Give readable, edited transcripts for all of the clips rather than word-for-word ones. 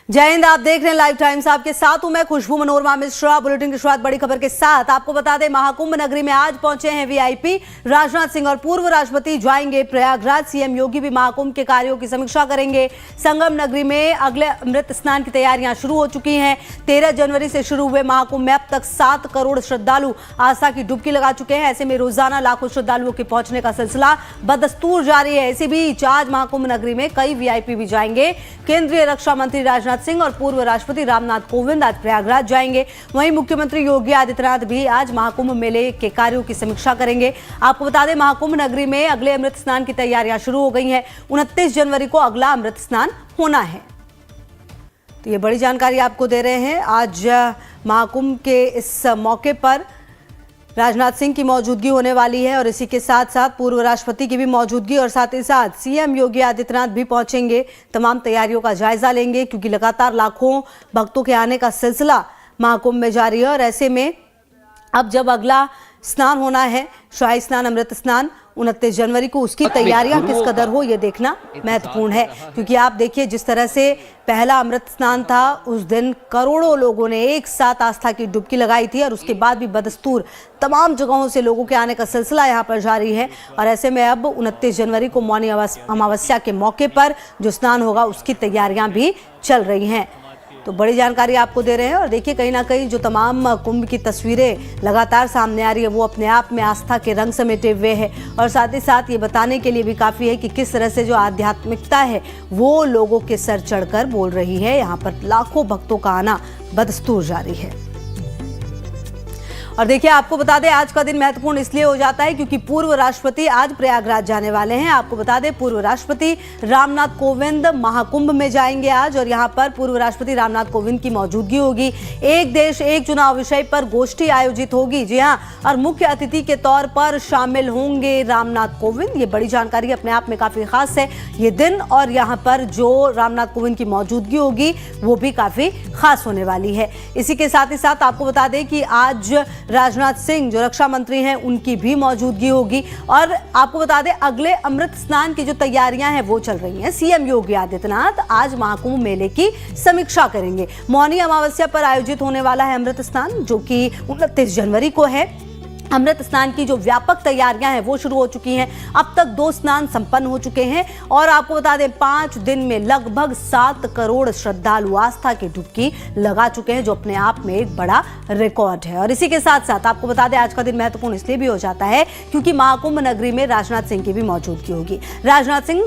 जय हिंद। आप देख रहे हैं लाइव टाइम्स। आपके साथ हूं मैं खुशबू मनोरमा मिश्रा। बुलेटिन की शुरुआत बड़ी खबर के साथ। आपको बता दें, महाकुंभ नगरी में आज पहुंचे हैं वीआईपी। राजनाथ सिंह और पूर्व राष्ट्रपति जाएंगे प्रयागराज। सीएम योगी भी महाकुंभ के कार्यों की समीक्षा करेंगे। संगम नगरी में अगले अमृत स्नान की तैयारियां शुरू हो चुकी हैं। 13 जनवरी से शुरू हुए महाकुंभ में अब तक 7 करोड़ श्रद्धालु आस्था की डुबकी लगा चुके हैं। ऐसे में रोजाना लाखों श्रद्धालुओं के पहुंचने का सिलसिला बदस्तूर जारी है। इसी बीच आज महाकुंभ नगरी में कई वीआईपी भी जाएंगे। केंद्रीय रक्षा मंत्री राजनाथ सिंह और पूर्व राष्ट्रपति रामनाथ कोविंद आज प्रयागराज जाएंगे। वहीं मुख्यमंत्री योगी आदित्यनाथ भी आज महाकुंभ मेले के कार्यों की समीक्षा करेंगे। आपको बता दें, महाकुंभ नगरी में अगले अमृत स्नान की तैयारियां शुरू हो गई हैं। 29 जनवरी को अगला अमृत स्नान होना है। तो ये बड़ी जानकारी आपको दे रहे हैं। आज महाकुंभ के इस मौके पर राजनाथ सिंह की मौजूदगी होने वाली है और इसी के साथ साथ पूर्व राष्ट्रपति की भी मौजूदगी और साथ ही साथ सीएम योगी आदित्यनाथ भी पहुंचेंगे। तमाम तैयारियों का जायजा लेंगे क्योंकि लगातार लाखों भक्तों के आने का सिलसिला महाकुंभ में जारी है। और ऐसे में अब जब अगला स्नान होना है, शाही स्नान, अमृत स्नान 29 जनवरी को, उसकी तैयारियां किस कदर हो ये देखना महत्वपूर्ण है। क्योंकि आप देखिए, जिस तरह से पहला अमृत स्नान था उस दिन करोड़ों लोगों ने एक साथ आस्था की डुबकी लगाई थी और उसके बाद भी बदस्तूर तमाम जगहों से लोगों के आने का सिलसिला यहाँ पर जारी है। और ऐसे में अब 29 जनवरी को मौनी अमावस्या के मौके पर जो स्नान होगा उसकी तैयारियां भी चल रही हैं। तो बड़ी जानकारी आपको दे रहे हैं। और देखिए, कहीं ना कहीं जो तमाम कुंभ की तस्वीरें लगातार सामने आ रही है वो अपने आप में आस्था के रंग समेटे हुए है और साथ ही साथ ये बताने के लिए भी काफ़ी है कि किस तरह से जो आध्यात्मिकता है वो लोगों के सर चढ़कर बोल रही है। यहाँ पर लाखों भक्तों का आना बदस्तूर जारी है। और देखिए, आपको बता दें, आज का दिन महत्वपूर्ण इसलिए हो जाता है क्योंकि पूर्व राष्ट्रपति आज प्रयागराज जाने वाले हैं। आपको बता दें, पूर्व राष्ट्रपति रामनाथ कोविंद महाकुंभ में जाएंगे आज और यहां पर पूर्व राष्ट्रपति रामनाथ कोविंद की मौजूदगी होगी। एक देश एक चुनाव विषय पर गोष्ठी आयोजित होगी। जी हां, और मुख्य अतिथि के तौर पर शामिल होंगे रामनाथ कोविंद। ये बड़ी जानकारी अपने आप में काफी खास है ये दिन, और यहाँ पर जो रामनाथ कोविंद की मौजूदगी होगी वो भी काफी खास होने वाली है। इसी के साथ ही साथ आपको बता दें कि आज राजनाथ सिंह जो रक्षा मंत्री हैं उनकी भी मौजूदगी होगी। और आपको बता दें, अगले अमृत स्नान की जो तैयारियां हैं वो चल रही हैं। सीएम योगी आदित्यनाथ आज महाकुंभ मेले की समीक्षा करेंगे। मौनी अमावस्या पर आयोजित होने वाला है अमृत स्नान, जो कि 29 जनवरी को है। अमृत स्नान की जो व्यापक तैयारियां हैं वो शुरू हो चुकी हैं। अब तक 2 स्नान संपन्न हो चुके हैं और आपको बता दें 5 दिन में लगभग 7 करोड़ श्रद्धालु आस्था की डुबकी लगा चुके हैं, जो अपने आप में एक बड़ा रिकॉर्ड है। और इसी के साथ साथ आपको बता दें, आज का दिन महत्वपूर्ण इसलिए भी हो जाता है क्योंकि महाकुंभ नगरी में राजनाथ सिंह की भी मौजूदगी होगी। राजनाथ सिंह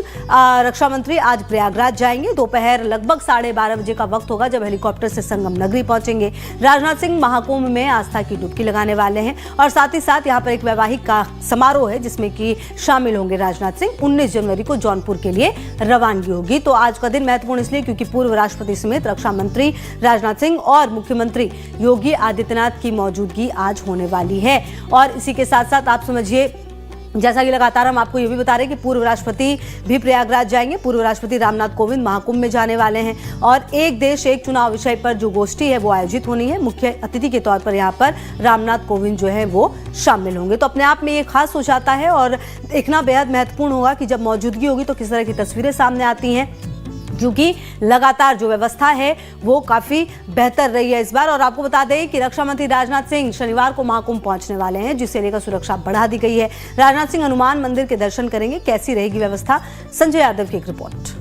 रक्षा मंत्री आज प्रयागराज जाएंगे। दोपहर लगभग 12:30 बजे का वक्त होगा जब हेलीकॉप्टर से संगम नगरी पहुंचेंगे। राजनाथ सिंह महाकुंभ में आस्था की डुबकी लगाने वाले हैं और साथ ही साथ यहाँ पर एक वैवाहिक का समारोह है जिसमें कि शामिल होंगे राजनाथ सिंह। 19 जनवरी को जौनपुर के लिए रवानगी होगी। तो आज का दिन महत्वपूर्ण इसलिए क्योंकि पूर्व राष्ट्रपति समेत रक्षा मंत्री राजनाथ सिंह और मुख्यमंत्री योगी आदित्यनाथ की मौजूदगी आज होने वाली है। और इसी के साथ साथ आप समझिए, जैसा कि लगातार हम आपको ये भी बता रहे हैं कि पूर्व राष्ट्रपति भी प्रयागराज जाएंगे। पूर्व राष्ट्रपति रामनाथ कोविंद महाकुंभ में जाने वाले हैं और एक देश एक चुनाव विषय पर जो गोष्ठी है वो आयोजित होनी है। मुख्य अतिथि के तौर पर यहाँ पर रामनाथ कोविंद जो है वो शामिल होंगे। तो अपने आप में ये खास हो जाता है और देखना बेहद महत्वपूर्ण होगा कि जब मौजूदगी होगी तो किस तरह की तस्वीरें सामने आती हैं, क्योंकि लगातार जो व्यवस्था है वो काफी बेहतर रही है इस बार। और आपको बता दें कि रक्षा मंत्री राजनाथ सिंह शनिवार को महाकुंभ पहुंचने वाले हैं, जिसे लेकर सुरक्षा बढ़ा दी गई है। राजनाथ सिंह हनुमान मंदिर के दर्शन करेंगे। कैसी रहेगी व्यवस्था, संजय यादव की एक रिपोर्ट।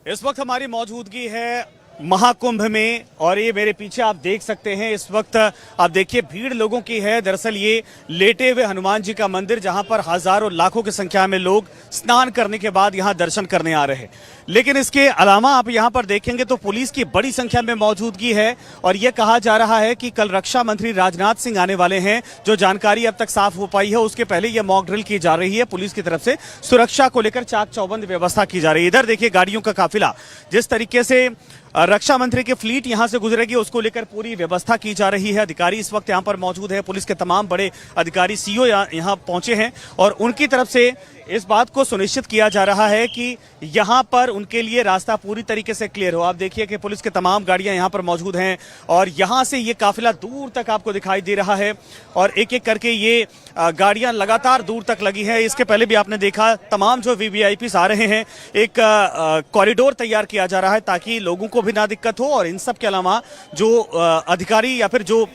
इस वक्त हमारी मौजूदगी है महाकुंभ में और ये मेरे पीछे आप देख सकते हैं। इस वक्त आप देखिए भीड़ लोगों की है। दरअसल ये लेटे हुए हनुमान जी का मंदिर, जहां पर हजारों लाखों की संख्या में लोग स्नान करने के बाद यहां दर्शन करने आ रहे हैं। लेकिन इसके अलावा आप यहां पर देखेंगे तो पुलिस की बड़ी संख्या में मौजूदगी है और यह कहा जा रहा है कि कल रक्षा मंत्री राजनाथ सिंह आने वाले हैं। जो जानकारी अब तक साफ हो पाई है उसके पहले यह मॉक ड्रिल की जा रही है। पुलिस की तरफ से सुरक्षा को लेकर चाक चौबंद व्यवस्था की जा रही है। इधर देखिए गाड़ियों का काफिला, जिस तरीके से रक्षा मंत्री की फ्लीट यहां से गुजरेगी उसको लेकर पूरी व्यवस्था की जा रही है। अधिकारी इस वक्त यहां पर मौजूद है। पुलिस के तमाम बड़े अधिकारी, सीओ यहां पहुंचे हैं और उनकी तरफ से इस बात को सुनिश्चित किया जा रहा है कि यहां पर उनके लिए रास्ता पूरी तरीके से क्लियर हो। आप देखिए कि पुलिस के तमाम गाड़ियां यहां पर मौजूद हैं और यहां से ये काफिला दूर तक आपको दिखाई दे रहा है और एक एक करके ये गाड़ियां लगातार दूर तक लगी हैं। इसके पहले भी आपने देखा तमाम जो वीवीआईपीस आ रहे हैं, एक कॉरिडोर तैयार किया जा रहा है ताकि लोगों को भी ना दिक्कत हो और इन सब के अलावा जो अधिकारी या फिर जो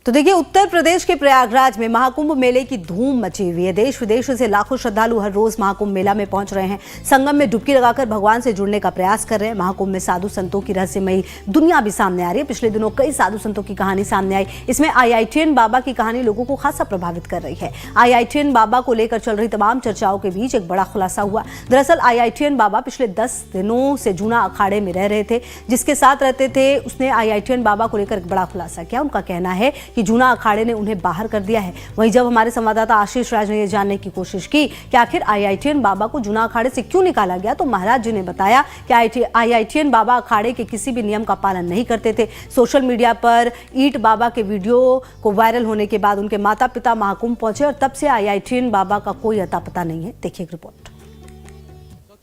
तो देखिए, उत्तर प्रदेश के प्रयागराज में महाकुंभ मेले की धूम मची हुई है। देश विदेश से लाखों श्रद्धालु हर रोज महाकुंभ मेला में पहुंच रहे हैं। संगम में डुबकी लगाकर भगवान से जुड़ने का प्रयास कर रहे हैं। महाकुंभ में साधु संतों की रहस्यमयी दुनिया भी सामने आ रही है। पिछले दिनों कई साधु संतों की कहानी सामने आई। इसमें IITN बाबा की कहानी लोगों को खासा प्रभावित कर रही है। IITN बाबा को लेकर चल रही तमाम चर्चाओं के बीच एक बड़ा खुलासा हुआ। दरअसल IITN बाबा पिछले 10 दिनों से जूना अखाड़े में रह रहे थे। जिसके साथ रहते थे उसने IITN बाबा को लेकर एक बड़ा खुलासा किया। उनका कहना है कि जूना अखाड़े ने उन्हें बाहर कर दिया है। वहीं जब हमारे संवाददाता आशीष राज ने यह जानने की कोशिश की कि आखिर IITN बाबा को जूना अखाड़े से क्यों निकाला गया, तो महाराज जी ने बताया कि IITN बाबा अखाड़े के किसी भी नियम का पालन नहीं करते थे। सोशल मीडिया पर ईट बाबा के वीडियो को वायरल होने के बाद उनके माता पिता महाकुंभ पहुंचे और तब से IITN बाबा का कोई अता पता नहीं है। देखिए एक रिपोर्ट।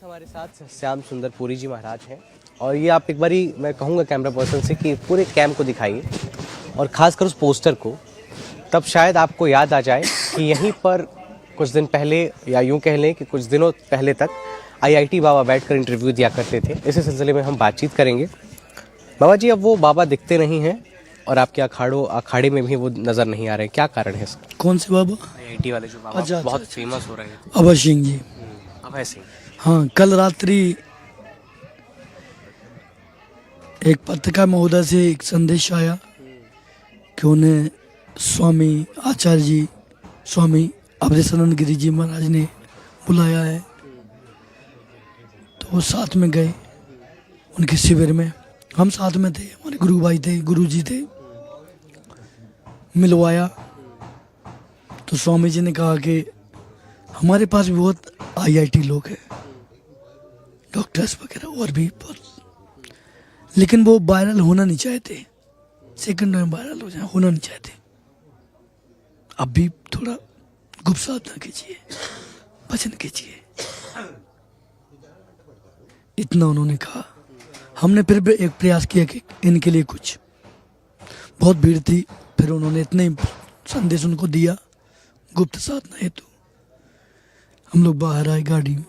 हमारे साथ श्याम सुंदर पुरी जी महाराज हैं और ये आप एक बारी मैं कहूँगा कैमरा पर्सन से कि पूरे कैंप को दिखाइए और खासकर उस पोस्टर को, तब शायद आपको याद आ जाए कि यहीं पर कुछ दिन पहले या यूं कह लें कि कुछ दिनों पहले तक IIT बाबा बैठकर इंटरव्यू दिया करते थे। इसी सिलसिले में हम बातचीत करेंगे। बाबा जी, अब वो बाबा दिखते नहीं हैं और आपके अखाड़े में भी वो नज़र नहीं आ रहे, क्या कारण है इसका? कौन से बाबा? IIT वाले जो बाबा अच्छा, बहुत फेमस हो रहे थे। अभय सिंह जी। अभय सिंह। हाँ, कल रात्रि एक पत्रकार महोदय से एक संदेश आया कि उन्हें स्वामी आचार्य जी, स्वामी अभयसनन गिरी जी महाराज ने बुलाया है। तो वो साथ में गए उनके शिविर में। हम साथ में थे, हमारे गुरु भाई थे, गुरु जी थे। मिलवाया तो स्वामी जी ने कहा कि हमारे पास भी बहुत IIT लोग हैं, डॉक्टर्स वगैरह और भी बहुत, लेकिन वो वायरल होना नहीं चाहते। सेकंड में वायरल हो जाए, होना नहीं चाहते। अब भी थोड़ा गुप्त साधना कीजिए, भजन कीजिए, इतना उन्होंने कहा। हमने फिर भी एक प्रयास किया कि इनके लिए कुछ, बहुत भीड़ थी, फिर उन्होंने इतने संदेश उनको दिया गुप्त साधना हेतु। हम लोग बाहर आए गाड़ी में,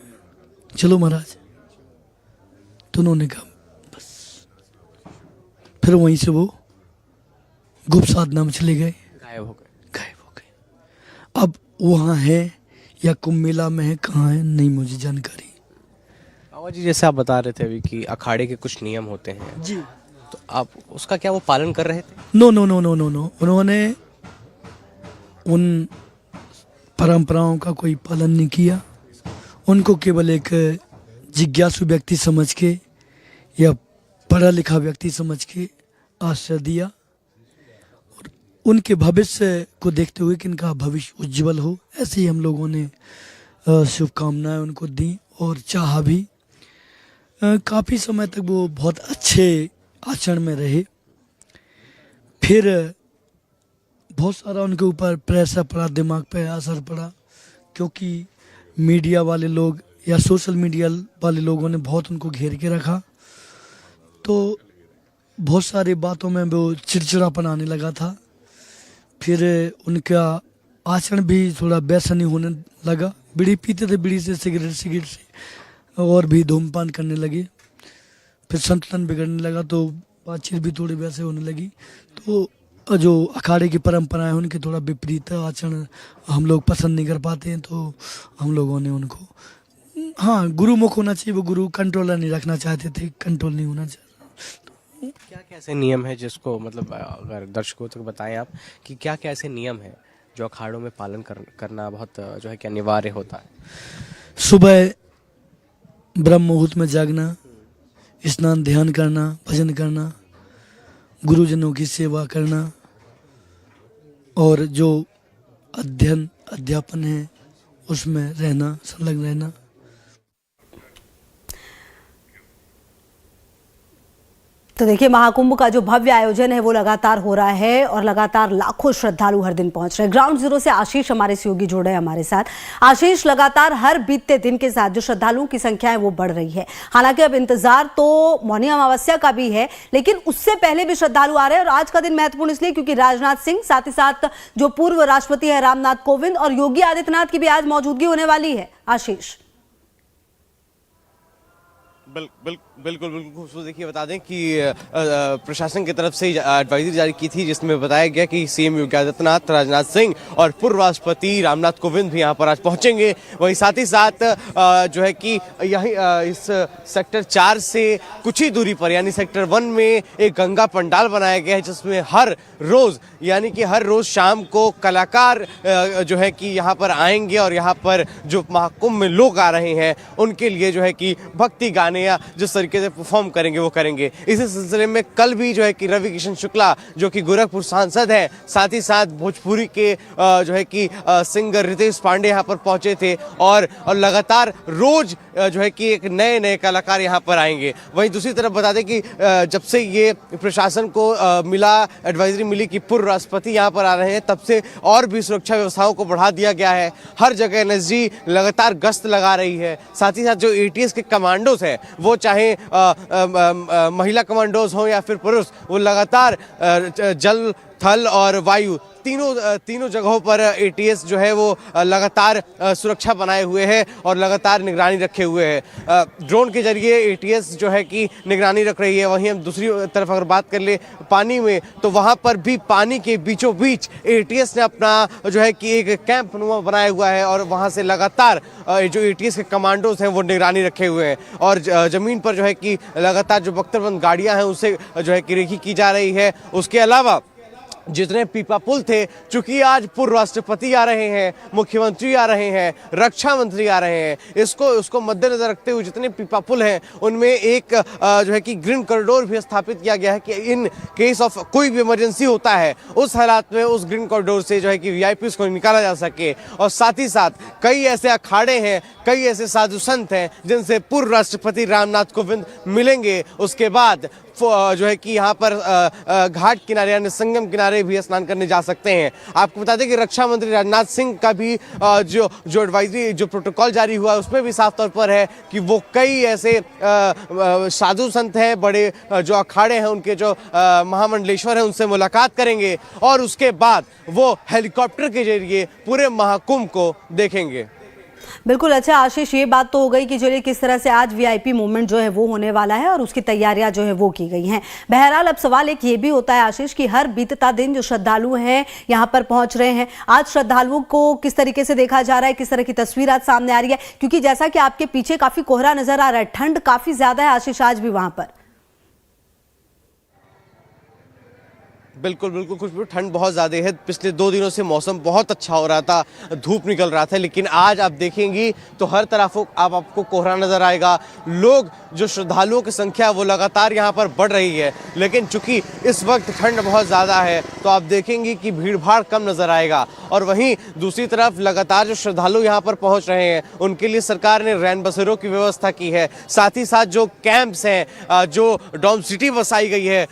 चलो महाराज, तो उन्होंने कहा बस। फिर वहीं से वो गुप्त साधना में चले गए, गायब हो गए। अब वहाँ है या कुंभ मेला में है, कहाँ है, नहीं मुझे जानकारी। बाबा जी, जैसे आप बता रहे थे अभी कि अखाड़े के कुछ नियम होते हैं जी, तो आप उसका क्या वो पालन कर रहे थे? No no no no no no, उन्होंने उन परंपराओं का कोई पालन नहीं किया। उनको केवल एक जिज्ञासु व्यक्ति समझ के या पढ़ा लिखा व्यक्ति समझ के आश्रय दिया और उनके भविष्य को देखते हुए कि इनका भविष्य उज्जवल हो, ऐसे ही हम लोगों ने शुभकामनाएं उनको दी और चाहा भी। काफ़ी समय तक वो बहुत अच्छे आचरण में रहे। फिर बहुत सारा उनके ऊपर प्रेशर पड़ा, दिमाग पे असर पड़ा, क्योंकि मीडिया वाले लोग या सोशल मीडिया वाले लोगों ने बहुत उनको घेर के रखा। तो बहुत सारी बातों में वो चिड़चिड़ापन आने लगा था। फिर उनका आचरण भी थोड़ा बेसनी होने लगा। बीड़ी पीते थे, बीड़ी से सिगरेट से और भी धूमपान करने लगे। फिर संतुलन बिगड़ने लगा, तो बातचीत भी थोड़ी वैसे होने लगी। तो जो अखाड़े की परंपराएं उनके थोड़ा विपरीत आचरण हम लोग पसंद नहीं कर पाते हैं, तो हम लोगों ने उनको, हाँ, गुरुमुख होना चाहिए, वो गुरु कंट्रोलर नहीं रखना चाहते थे, कंट्रोल नहीं होना चाहिए। क्या क्या ऐसे नियम है जिसको, मतलब अगर दर्शकों तक बताएं आप कि क्या क्या ऐसे नियम है जो अखाड़ों में पालन करना बहुत जो है कि अनिवार्य होता है? सुबह ब्रह्म मुहूर्त में जागना, स्नान ध्यान करना, भजन करना, गुरुजनों की सेवा करना और जो अध्यापन है उसमें रहना, संलग्न रहना। तो देखिए, महाकुंभ का जो भव्य आयोजन है वो लगातार हो रहा है और लगातार लाखों श्रद्धालु हर दिन पहुंच रहे हैं। ग्राउंड जीरो से आशीष हमारे सहयोगी जुड़े हैं हमारे साथ। आशीष, लगातार हर बीतते दिन के साथ जो श्रद्धालुओं की संख्या है वो बढ़ रही है। हालांकि अब इंतजार तो मौनी अमावस्या का भी है, लेकिन उससे पहले भी श्रद्धालु आ रहे हैं और आज का दिन महत्वपूर्ण इसलिए क्योंकि राजनाथ सिंह, साथ ही साथ जो पूर्व राष्ट्रपति है रामनाथ कोविंद और योगी आदित्यनाथ की भी आज मौजूदगी होने वाली है। आशीष। बिल्कुल खूबसूरत। देखिए, बता दें कि प्रशासन की तरफ से एडवाइजरी जारी की थी जिसमें बताया गया कि सीएम योगी आदित्यनाथ, राजनाथ सिंह और पूर्व राष्ट्रपति रामनाथ कोविंद भी यहां पर आज पहुंचेंगे। वहीं साथ ही साथ जो है कि यहीं इस सेक्टर 4 से कुछ ही दूरी पर यानी सेक्टर 1 में एक गंगा पंडाल बनाया गया है जिसमें हर रोज शाम को कलाकार जो है कि यहाँ पर आएंगे और यहाँ पर जो महाकुंभ में लोग आ रहे हैं उनके लिए जो है कि भक्ति गाने या जिस तरीके से परफॉर्म करेंगे वो करेंगे। इसी सिलसिले में कल भी जो है कि रवि किशन शुक्ला जो कि गोरखपुर सांसद हैं, साथ ही साथ भोजपुरी के जो है कि सिंगर रितेश पांडे यहाँ पर पहुंचे थे और लगातार रोज जो है कि एक नए कलाकार यहाँ पर आएंगे। वहीं दूसरी तरफ बता दें कि जब से ये प्रशासन को एडवाइजरी मिली कि पूर्व राष्ट्रपति यहाँ पर आ रहे हैं, तब से और भी सुरक्षा व्यवस्थाओं को बढ़ा दिया गया है। हर जगह एनएसजी लगातार गश्त लगा रही है। साथ ही साथ जो एटीएस के कमांडोज हैं, वो चाहे महिला कमांडोज हों या फिर पुरुष, वो लगातार जल, थल और वायु तीनों जगहों पर एटीएस जो है वो लगातार सुरक्षा बनाए हुए है और लगातार निगरानी रखे हुए है। ड्रोन के जरिए एटीएस जो है कि निगरानी रख रही है। वहीं हम दूसरी तरफ अगर बात कर ले पानी में, तो वहां पर भी पानी के बीचों बीच एटीएस ने अपना जो है कि एक कैंप नुमा बनाया हुआ है और वहां से लगातार जो एटीएस के कमांडोज हैं वो निगरानी रखे हुए हैं और जमीन पर जो है कि लगातार जो बख्तरबंद गाड़ियां हैं उससे जो है कि रेकी की जा रही है। उसके अलावा जितने पीपा पुल थे, चूंकि आज पूर्व राष्ट्रपति आ रहे हैं, मुख्यमंत्री आ रहे हैं, रक्षा मंत्री आ रहे हैं, उसको मद्देनजर रखते हुए जितने पीपा पुल हैं उनमें एक जो है कि ग्रीन कॉरिडोर भी स्थापित किया गया है कि इन केस ऑफ कोई भी इमरजेंसी होता है उस हालात में उस ग्रीन कॉरिडोर से जो है कि वीआईपीज़ को निकाला जा सके। और साथ ही साथ कई ऐसे अखाड़े हैं, कई ऐसे साधु संत हैं जिनसे पूर्व राष्ट्रपति रामनाथ कोविंद मिलेंगे। उसके बाद जो है कि यहाँ पर घाट किनारे यानी संगम किनारे भी स्नान करने जा सकते हैं। आपको बता दें कि रक्षा मंत्री राजनाथ सिंह का भी जो एडवाइजरी, जो प्रोटोकॉल जारी हुआ उसमें भी साफ तौर पर है कि वो कई ऐसे साधु संत हैं, बड़े जो अखाड़े हैं, उनके जो महामंडलेश्वर हैं, उनसे मुलाकात करेंगे और उसके बाद वो हेलीकॉप्टर के जरिए पूरे महाकुंभ को देखेंगे। बिल्कुल। अच्छा आशीष, ये बात तो हो गई कि चलिए किस तरह से आज वीआईपी मूवमेंट जो है वो होने वाला है और उसकी तैयारियां जो है वो की गई हैं। बहरहाल अब सवाल एक ये भी होता है आशीष कि हर बीतता दिन जो श्रद्धालु हैं यहाँ पर पहुंच रहे हैं, आज श्रद्धालुओं को किस तरीके से देखा जा रहा है, किस तरह की तस्वीर आज सामने आ रही है? क्योंकि जैसा कि आपके पीछे काफी कोहरा नजर आ रहा है, ठंड काफी ज्यादा है आशीष आज भी वहां पर। बिल्कुल खुशबू, ठंड बहुत ज़्यादा है। पिछले 2 दिनों से मौसम बहुत अच्छा हो रहा था, धूप निकल रहा था, लेकिन आज आप देखेंगी तो हर तरफ आपको कोहरा नज़र आएगा। लोग जो श्रद्धालुओं की संख्या वो लगातार यहाँ पर बढ़ रही है, लेकिन चूंकि इस वक्त ठंड बहुत ज़्यादा है तो आप देखेंगी कि भीड़ भाड़ कम नज़र आएगा। और वहीं दूसरी तरफ लगातार जो श्रद्धालु यहाँ पर पहुँच रहे हैं उनके लिए सरकार ने रैन बसेरों की व्यवस्था की है। साथ ही साथ जो कैंप्स हैं, जो डॉम सिटी बसाई गई है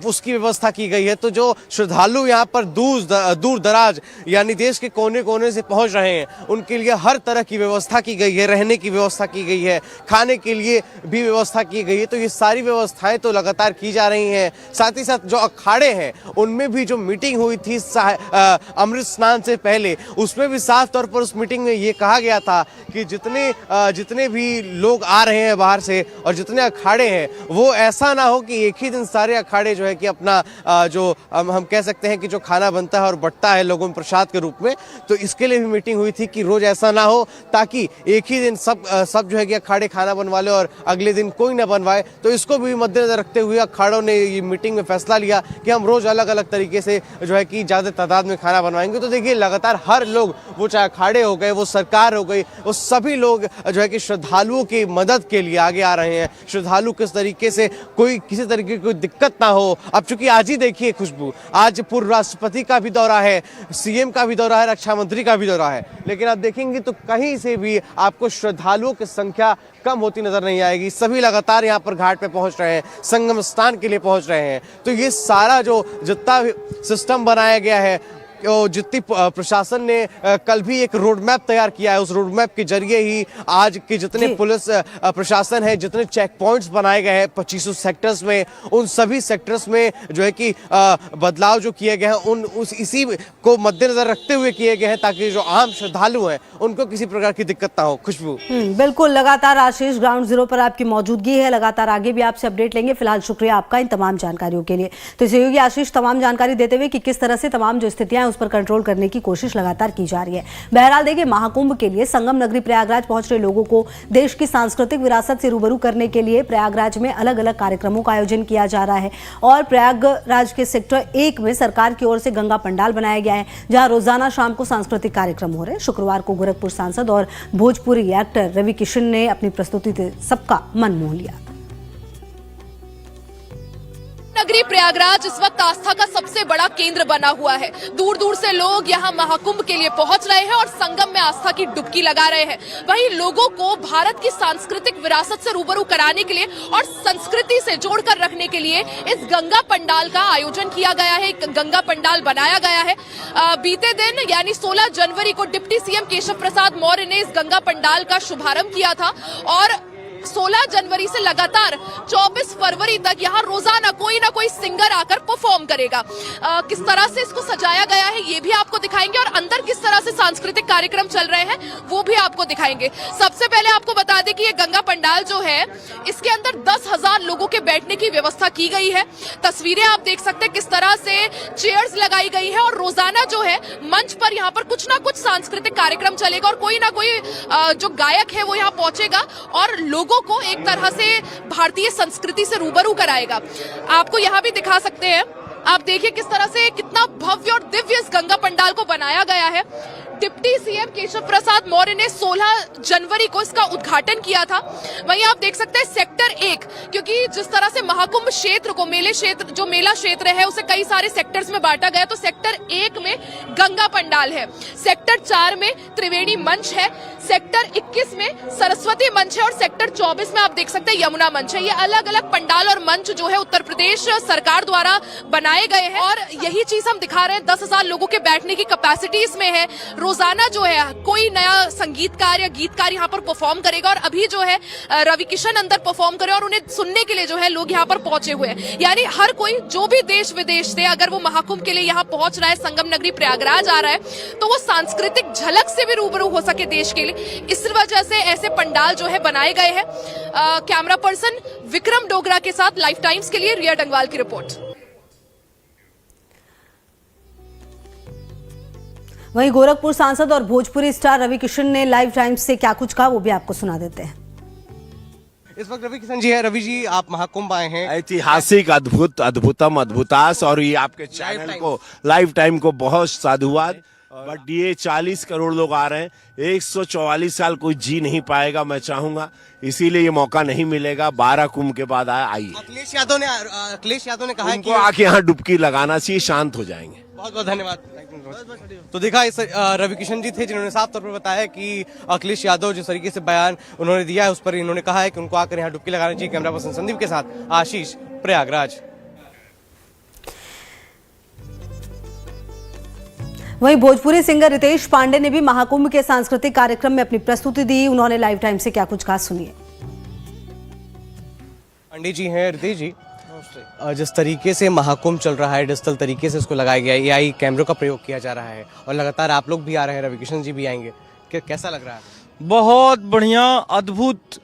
उसकी व्यवस्था की गई है। तो जो श्रद्धालु यहाँ पर दूर दराज यानी देश के कोने कोने से पहुंच रहे हैं उनके लिए हर तरह की व्यवस्था की गई है, रहने की व्यवस्था की गई है, खाने के लिए भी व्यवस्था की गई है। तो ये सारी व्यवस्थाएं तो लगातार की जा रही हैं। साथ ही साथ जो अखाड़े हैं उनमें भी जो मीटिंग हुई थी अमृत स्नान से पहले, उसमें भी साफ तौर पर उस मीटिंग में ये कहा गया था कि जितने भी लोग आ रहे हैं बाहर से और जितने अखाड़े हैं वो ऐसा ना हो कि एक ही दिन सारे अखाड़े जो है कि अपना जो हम कह सकते हैं कि जो खाना बनता है और बंटता है लोगों में प्रसाद के रूप में, तो इसके लिए भी मीटिंग हुई थी कि रोज ऐसा ना हो ताकि एक ही दिन सब जो है कि अखाड़े खाना बनवा ले और अगले दिन कोई ना बनवाए। तो इसको भी मद्देनजर रखते हुए अखाड़ों ने ये मीटिंग में फैसला लिया कि हम रोज अलग अलग तरीके से जो है कि ज़्यादा तादाद में खाना बनवाएंगे। तो देखिए लगातार हर लोग, वो चाहे अखाड़े हो गए, वो सरकार हो गई, वो सभी लोग जो है कि श्रद्धालुओं की मदद के लिए आगे आ रहे हैं। श्रद्धालु किस तरीके से किसी तरीके की कोई दिक्कत ना हो। अब चूंकि आज ही देखिए खुशबू, खुशबू। आज पूर्व राष्ट्रपति का भी दौरा है, सीएम का भी दौरा है, रक्षा मंत्री का भी दौरा है, लेकिन आप देखेंगे तो कहीं से भी आपको श्रद्धालुओं की संख्या कम होती नजर नहीं आएगी। सभी लगातार यहाँ पर घाट पे पहुंच रहे हैं, संगम स्नान के लिए पहुंच रहे हैं। तो ये सारा जो जितना भी सिस्टम बनाया गया है, जितनी प्रशासन ने कल भी एक रोड मैप तैयार किया है, उस रोड मैप के जरिए ही आज के जितने पुलिस प्रशासन है, जितने चेक पॉइंट्स बनाए गए हैं 2500 सेक्टर्स में, उन सभी सेक्टर्स में जो है कि बदलाव जो किए गए हैं इसी को मद्देनजर रखते हुए किए गए हैं, ताकि जो आम श्रद्धालु हैं उनको किसी प्रकार की दिक्कत ना हो। खुशबू। बिल्कुल, लगातार आशीष ग्राउंड जीरो पर आपकी मौजूदगी है, लगातार आगे भी आपसे अपडेट लेंगे। फिलहाल शुक्रिया आपका इन तमाम जानकारियों के लिए। तो सहयोगी आशीष तमाम जानकारी देते हुए कि किस तरह से तमाम जो स्थितियां उस पर कंट्रोल करने की कोशिश लगातार की जा रही है। बहरहाल देखिए, महाकुंभ के लिए संगम नगरी प्रयागराज पहुंच रहे लोगों को देश की सांस्कृतिक विरासत से रूबरू करने के लिए प्रयागराज में अलग अलग कार्यक्रमों का आयोजन किया जा रहा है। और प्रयागराज के सेक्टर 1 में सरकार की ओर से गंगा पंडाल बनाया गया है, जहां रोजाना शाम को सांस्कृतिक कार्यक्रम हो रहे हैं। शुक्रवार को गोरखपुर सांसद और भोजपुरी एक्टर रवि किशन ने अपनी प्रस्तुति से सबका मन मोह लिया। नगरी प्रयागराज इस वक्त आस्था का सबसे बड़ा केंद्र बना हुआ है। दूर दूर से लोग यहाँ महाकुंभ के लिए पहुंच रहे हैं और संगम में आस्था की डुबकी लगा रहे हैं। वहीं लोगों को भारत की सांस्कृतिक विरासत से रूबरू कराने के लिए और संस्कृति से जोड़कर रखने के लिए इस गंगा पंडाल का आयोजन किया गया है, एक गंगा पंडाल बनाया गया है। बीते दिन यानी 16 जनवरी को डिप्टी सीएम केशव प्रसाद मौर्य ने इस गंगा पंडाल का शुभारंभ किया था और 16 जनवरी से लगातार 24 फरवरी तक यहाँ रोजाना कोई ना कोई सिंगर आकर परफॉर्म करेगा। किस तरह से इसको सजाया गया है ये भी आपको दिखाएंगे और अंदर किस तरह से सांस्कृतिक कार्यक्रम चल रहे हैं वो भी आपको दिखाएंगे। सबसे पहले आपको बता दें कि ये गंगा पंडाल जो है इसके अंदर 10,000 लोगों के बैठने की व्यवस्था की गई है। तस्वीरें आप देख सकते हैं किस तरह से चेयर्स लगाई गई है और रोजाना जो है मंच पर यहाँ पर कुछ ना कुछ सांस्कृतिक कार्यक्रम चलेगा और कोई ना कोई जो गायक है वो यहाँ पहुंचेगा और लोगों को एक तरह से भारतीय संस्कृति से रूबरू कराएगा। आपको यहाँ भी दिखा सकते हैं, आप देखिए किस तरह से कितना भव्य और दिव्य इस गंगा पंडाल को बनाया गया है। डिप्टी सीएम केशव प्रसाद मौर्य ने 16 जनवरी को इसका उद्घाटन किया था। वहीं आप देख सकते हैं सेक्टर 1, क्योंकि जिस तरह से महाकुंभ क्षेत्र को मेला क्षेत्र है उसे कई सारे सेक्टर्स में बांटा गया, तो सेक्टर 1 में गंगा पंडाल है, सेक्टर 4 में त्रिवेणी मंच है, सेक्टर 21 में सरस्वती मंच है और सेक्टर 24 में आप देख सकते हैं यमुना मंच है। ये अलग अलग पंडाल और मंच जो है उत्तर प्रदेश सरकार द्वारा बनाए गए हैं और यही चीज हम दिखा रहे हैं। 10,000 लोगों के बैठने की कैपेसिटी इसमें है। रोजाना जो है कोई नया संगीतकार या गीतकार यहाँ पर परफॉर्म करेगा और अभी जो है रवि किशन अंदर परफॉर्म करे और उन्हें सुनने के लिए जो है लोग यहाँ पर पहुंचे हुए हैं। यानी हर कोई जो भी देश विदेश से अगर वो महाकुंभ के लिए यहाँ पहुंच रहा है, संगम नगरी प्रयागराज आ रहा है, तो वो सांस्कृतिक झलक से भी रूबरू हो सके देश के लिए, इस वजह से ऐसे पंडाल जो है बनाए गए हैं। कैमरा पर्सन विक्रम डोगरा के साथ लाइफ टाइम्स के लिए रिया डंगवाल की रिपोर्ट। वहीं गोरखपुर सांसद और भोजपुरी स्टार रवि किशन ने लाइव टाइम्स से क्या कुछ कहा वो भी आपको सुना देते हैं। इस वक्त रवि किशन जी है। रवि जी, आप महाकुंभ आए हैं, ऐतिहासिक, अद्भुत, अद्भुतम, अद्भुतास, और ये आपके चैनल को, लाइव टाइम को बहुत साधुवाद। बट ये 40 करोड़ लोग आ रहे हैं, 144 साल कोई जी नहीं पाएगा, मैं चाहूंगा, इसीलिए ये मौका नहीं मिलेगा। 12 कुंभ के बाद आइए। अखिलेश यादव ने कहा है उनको आके यहाँ डुबकी लगाना चाहिए, शांत हो जाएंगे। बहुत बहुत धन्यवाद। तो देखा, इस रवि किशन जी थे जिन्होंने साफ तौर पर बताया कि अखिलेश यादव जिस तरीके से बयान उन्होंने दिया है उस पर इन्होंने कहा है कि उनको आकर यहाँ डुबकी लगानी चाहिए। कैमरा पर्सन संदीप के साथ आशीष, प्रयागराज। वहीं भोजपुरी सिंगर रितेश पांडे ने भी महाकुंभ के सांस्कृतिक कार्यक्रम में अपनी प्रस्तुति दी। उन्होंने लाइव टाइम से क्या कुछ कहा, सुनिए। पांडे जी हैं। रितेश जी, जिस तरीके से महाकुंभ चल रहा है, डिजिटल तरीके से इसको लगाया गया है, एआई कैमरों का प्रयोग किया जा रहा है और लगातार आप लोग भी आ रहे हैं, रवि किशन जी भी आएंगे, कैसा लग रहा है? बहुत बढ़िया, अद्भुत,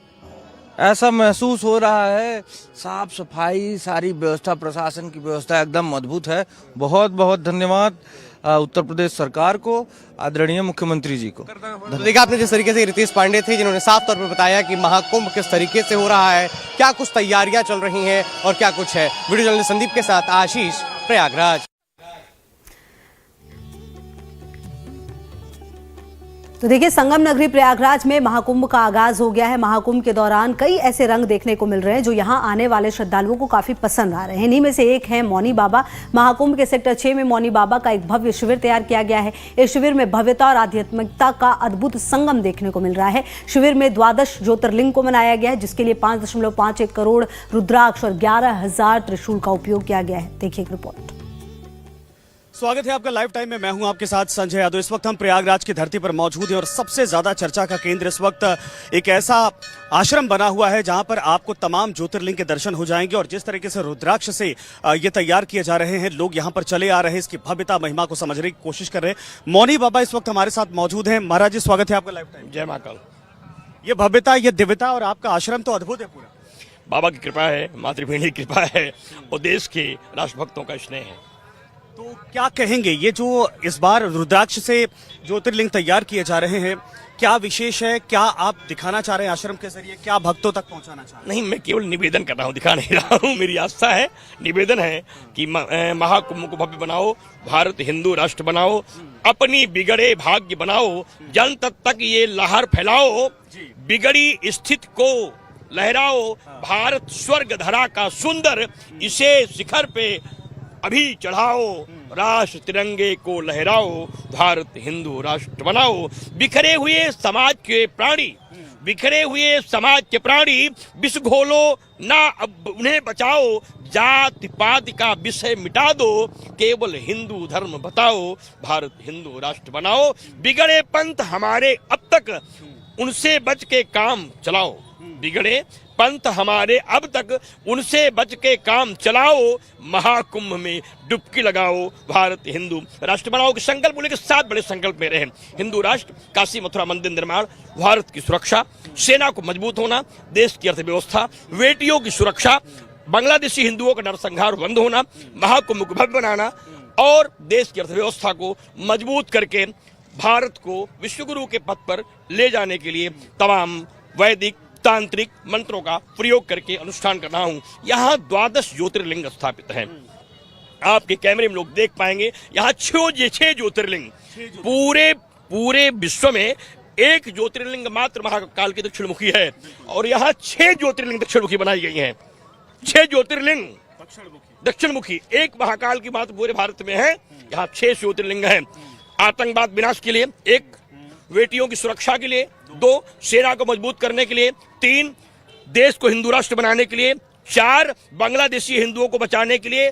ऐसा महसूस हो रहा है। साफ सफाई, सारी व्यवस्था, प्रशासन की व्यवस्था एकदम अद्भुत है। बहुत बहुत धन्यवाद उत्तर प्रदेश सरकार को, आदरणीय मुख्यमंत्री जी को। देखा आपने जिस तरीके से रितेश पांडे थे जिन्होंने साफ तौर पर बताया कि महाकुंभ किस तरीके से हो रहा है, क्या कुछ तैयारियां चल रही हैं और क्या कुछ है। वीडियो जर्नलिस्ट संदीप के साथ आशीष, प्रयागराज। तो देखिए, संगम नगरी प्रयागराज में महाकुंभ का आगाज हो गया है। महाकुंभ के दौरान कई ऐसे रंग देखने को मिल रहे हैं जो यहां आने वाले श्रद्धालुओं को काफी पसंद आ रहे हैं। इन्हीं में से एक है मौनी बाबा। महाकुंभ के सेक्टर 6 में मौनी बाबा का एक भव्य शिविर तैयार किया गया है। इस शिविर में भव्यता और आध्यात्मिकता का अद्भुत संगम देखने को मिल रहा है। शिविर में 12 ज्योतिर्लिंग को मनाया गया है, जिसके लिए 5.51 करोड़ रुद्राक्ष और 11,000 त्रिशूल का उपयोग किया गया है। देखिए एक रिपोर्ट। स्वागत है आपका लाइव टाइम में। मैं हूं आपके साथ संजय यादव। इस वक्त हम प्रयागराज की धरती पर मौजूद हैं और सबसे ज्यादा चर्चा का केंद्र इस वक्त एक ऐसा आश्रम बना हुआ है जहां पर आपको तमाम ज्योतिर्लिंग के दर्शन हो जाएंगे। और जिस तरीके से रुद्राक्ष से ये तैयार किए जा रहे हैं, लोग यहां पर चले आ रहे हैं, इसकी भव्यता महिमा को समझने की कोशिश कर रहे हैं। मौनी बाबा इस वक्त हमारे साथ मौजूद हैं। महाराज जी, स्वागत है आपका लाइव टाइम। जय महाकाल। ये भव्यता, ये दिव्यता और आपका आश्रम तो अद्भुत है पूरा। बाबा की कृपा है, मातृभूमि की कृपा है और देश के राष्ट्रभक्तों का स्नेह है। तो क्या कहेंगे, ये जो इस बार रुद्राक्ष से ज्योतिर्लिंग तैयार किए जा रहे हैं, क्या विशेष है? क्या आप दिखाना चाह रहे हैं आश्रम के जरिए? क्या भक्तों तक पहुंचाना चाह रहे हैं? नहीं, मैं केवल निवेदन कर रहा हूँ, दिखा नहीं रहा हूँ। मेरी आस्था है, निवेदन है कि महाकुंभ को भव्य बनाओ, भारत हिंदू राष्ट्र बनाओ, अपनी बिगड़े भाग्य बनाओ, जन तक ये लहर फैलाओ, बिगड़ी स्थिति को लहराओ, भारत स्वर्ग धरा का सुंदर, इसे शिखर पे अभी चढ़ाओ, राष्ट्र तिरंगे को लहराओ, भारत हिंदू राष्ट्र बनाओ। बिखरे हुए समाज के प्राणी, बिखरे हुए समाज के प्राणी, विष घोलो ना, अब उन्हें बचाओ, जाति पाति का विषय मिटा दो, केवल हिंदू धर्म बताओ, भारत हिंदू राष्ट्र बनाओ। बिगड़े पंथ हमारे अब तक, उनसे बच के काम चलाओ। बिगड़े पंथ हमारे अब तक, उनसे बच के काम चलाओ, महाकुंभ में डुबकी लगाओ, भारत हिंदू राष्ट्र बनाओ के संकल्प लेकर 7 बड़े संकल्प मेरे हैं। हिंदू राष्ट्र, काशी मथुरा मंदिर निर्माण, भारत की सुरक्षा, सेना को मजबूत होना, देश की अर्थव्यवस्था, बेटियों की सुरक्षा, बांग्लादेशी हिंदुओं का नरसंहार बंद होना, महाकुंभ को भव्य बनाना और देश की अर्थव्यवस्था को मजबूत करके भारत को विश्वगुरु के पद पर ले जाने के लिए तमाम वैदिक तांत्रिक मंत्रों का प्रयोग करके अनुष्ठान कर रहा हूं। यहाँ 12 ज्योतिर्लिंग स्थापित हैं। आपके कैमरे में लोग देख पाएंगे, यहाँ 6 ज्योतिर्लिंग। पूरे विश्व में एक ज्योतिर्लिंग मात्र महाकाल की दक्षिणमुखी है और यहाँ 6 ज्योतिर्लिंग दक्षिणमुखी बनाई गई हैं। 6 ज्योतिर्लिंग दक्षिणमुखी, एक महाकाल की मात्र पूरे भारत में है। यहाँ 6 ज्योतिर्लिंग हैं। आतंकवाद विनाश के लिए 1, बेटियों की सुरक्षा के लिए 2, सेना को मजबूत करने के लिए 3, देश को हिंदू राष्ट्र बनाने के लिए 4, बांग्लादेशी हिंदुओं को बचाने के लिए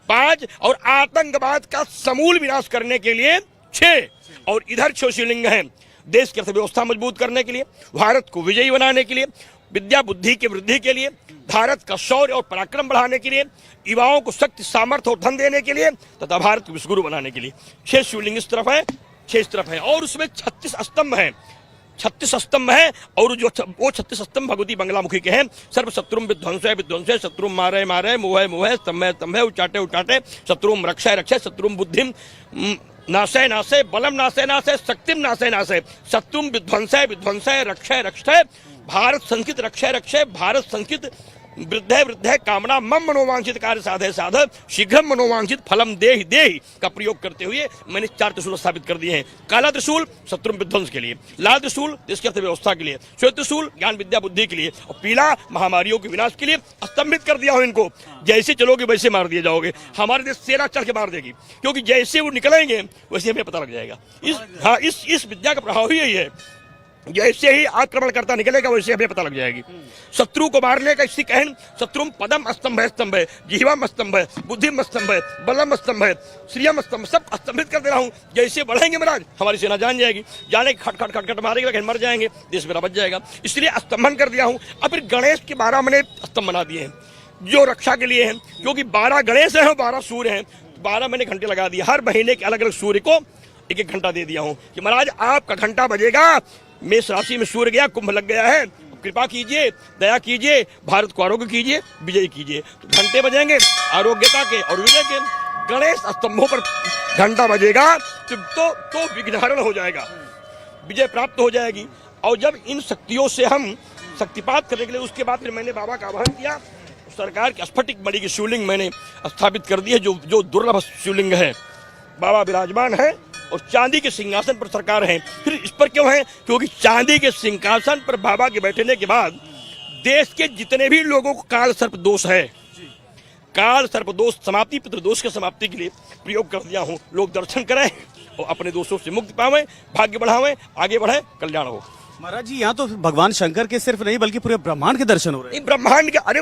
5 और आतंकवाद का समूल विनाश करने के लिए 6। और इधर 6 शिवलिंग हैं। देश की अर्थव्यवस्था मजबूत करने के लिए, भारत को विजयी बनाने के लिए, विद्या बुद्धि की वृद्धि के लिए, भारत का शौर्य और पराक्रम बढ़ाने के लिए, युवाओं को शक्ति सामर्थ्य और धन देने के लिए तथा भारत को विश्वगुरु बनाने के लिए 6 शिवलिंग इस तरफ है, 6 इस तरफ है। और उसमें 36 स्तंभ हैं। 36 स्तंभ हैं और जो वो 36 स्तंभ भगवती बंगलामुखी के हैं। सर्व शत्रुम विध्वंसय विध्वंसय, शत्रुम मारे मारे, मोहे मोहे, स्तंभे स्तंभे, उचाटे उचाटे, शत्रुम रक्षय रक्षय, शत्रुम बुद्धिम नाशय नाशय, बलम नाशय नाशय, शक्तिम नाशय नाशय, शत्रुम विध्वंसय विध्वंसय, रक्षय रक्षय, भारत संस्कृत रक्षय रक्षय, भारत संस्कृत वृद्धे वृद्धे, कामना मम मनोवांछित कार्य साधे साध, शीघ्र मनोवांछित फलम देहि देहि का प्रयोग करते हुए मैंने 4 त्रिशूल स्थापित कर दिए हैं। काला त्रिशूल शत्रु विध्वंस के लिए, लाल त्रिशूल देश की अर्थव्यवस्था के लिए, श्वेत त्रिशूल ज्ञान विद्या बुद्धि के लिए और पीला महामारियों के विनाश के लिए स्तंभित कर दिया हो इनको। जैसे चलोगे वैसे मार दिए जाओगे। हमारे देश सेना चढ़ के मार देगी, क्योंकि जैसे वो निकलेंगे वैसे हमें पता लग जाएगा। इस विद्या का प्रभाव ही यही है। जैसे ही आक्रमणकर्ता निकलेगा वैसे हमें पता लग जाएगी। शत्रु को मारने का इसी कहन, शत्रु पदम स्तंभ है, स्तंभ है, जिह्वा स्तंभ है, बुद्धि स्तंभ है, बलम स्तंभ है, श्रियम स्तंभ, सब स्तंभित कर दे रहा हूँ। जैसे बढ़ेंगे महाराज हमारी सेना जान जाएगी, जाने खट खट खट खट मारेगी, लेकिन मर जाएंगे, देश मेरा बच जाएगा। इसलिए स्तंभन कर दिया हूँ। अब फिर गणेश के 12 मैंने स्तंभ बना दिए हैं जो रक्षा के लिए हैं, क्योंकि 12 गणेश है और 12 सूर्य हैं। 12 मैंने घंटे लगा दिए, हर महीने के अलग अलग सूर्य को 1-1 घंटा दे दिया हूँ कि महाराज आपका घंटा बजेगा। मेष राशि में सूर्य गया, कुंभ लग गया है, कृपा कीजिए, दया कीजिए, भारत को आरोग्य कीजिए, विजय कीजिए। तो घंटे बजेंगे आरोग्यता के और विजय के। गणेश स्तंभों पर घंटा बजेगा तो विघ्नहरण हो जाएगा, विजय प्राप्त हो जाएगी। और जब इन शक्तियों से हम शक्तिपात करने के लिए, उसके बाद फिर मैंने बाबा का आह्वान किया। सरकार की स्फटिक मणि की शिवलिंग मैंने स्थापित कर दी है, जो दुर्लभ शिवलिंग है। बाबा विराजमान है और चांदी के सिंहासन पर सरकार है। फिर इस पर क्यों है? क्योंकि चांदी के सिंहासन पर बाबा के बैठने के बाद देश के जितने भी लोगों को काल सर्प दोष है, काल सर्प दोष समाप्ति, पितृदोष के समाप्ति के लिए प्रयोग कर दिया हूँ। लोग दर्शन करें और अपने दोषों से मुक्ति पावें, भाग्य बढ़ावें, आगे बढ़े, कल्याण हो। महाराज जी यहाँ तो भगवान शंकर के सिर्फ नहीं बल्कि पूरे ब्रह्मांड के दर्शन हो रहे हैं। ब्रह्मांड के, अरे